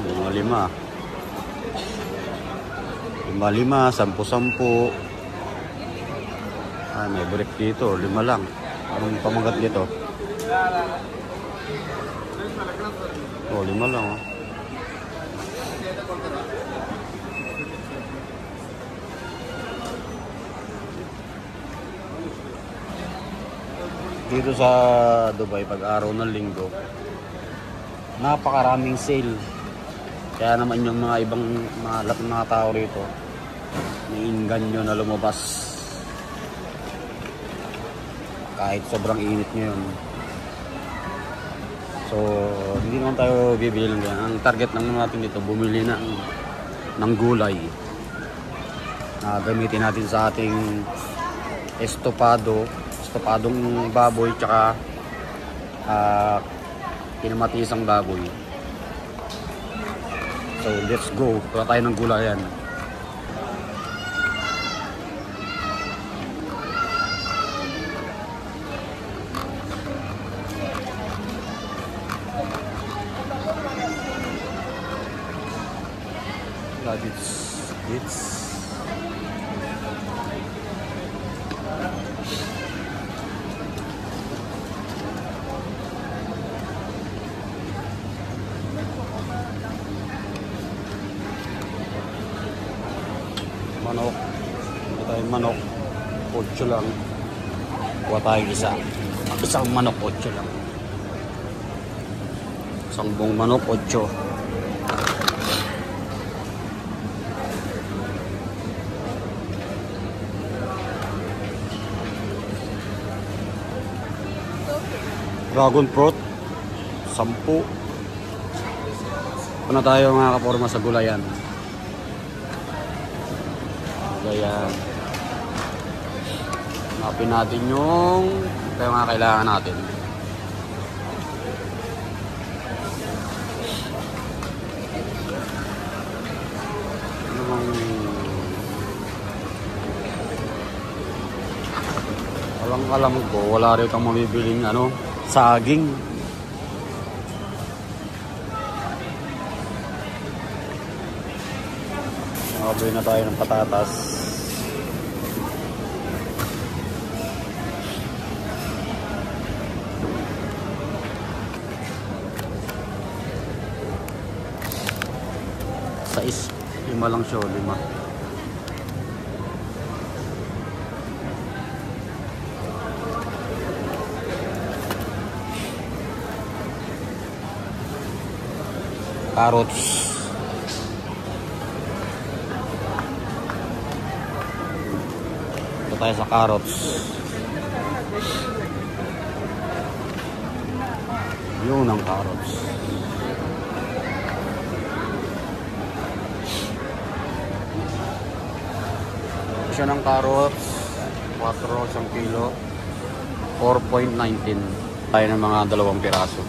Mga lima. Lima, 10. Ah, may brick dito, 5 lang. Anong pamagat dito? Oh, 5 lang oh. Dito sa Dubai, pag araw ng linggo, napakaraming sale. Kaya naman yung mga ibang mga tao rito, naiinganyo na lumabas. Kahit sobrang init ngayon. So, hindi naman tayo bibili ng ganyan. Ang target lang natin dito, bumili ng gulay. Gamitin natin sa ating estopadong baboy, tsaka kinamatisang baboy. So, let's go. Kula tayo ng gulayan. It's manok. Ito tayong manok. 8 lang. Kuha tayong isang manok, 8 lang. Isang buong manok, 8. Dragon fruit, 10. Ano tayo mga kaporma sa gulayan? Gulayan. Hanapin natin yung mga kailangan natin. Ano bang alam ko, wala rin kang mabibiling saging. Makabili na tayo ng patatas. Sais, 5 lang siya, 5. Carrots. Ito tayo sa carrots. Yun ang carrots. Siya ng carrots. 4 isang kilo. 4.19. Tayo ng mga 2 piraso.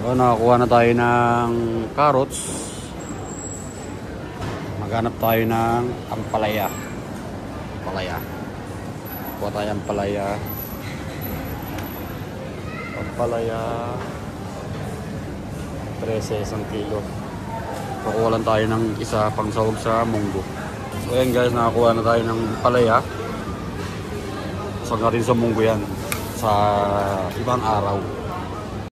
So, nakakuha na tayo ng carrots. Maghanap tayo ng ampalaya. Kuha tayo ampalaya. Ampalaya 13 isang kilo. Kukuha lang tayo ng isa pang sahog sa munggo. So ayan guys, nakakuha na tayo ng palaya. Sag natin sa munggo yan sa ibang araw.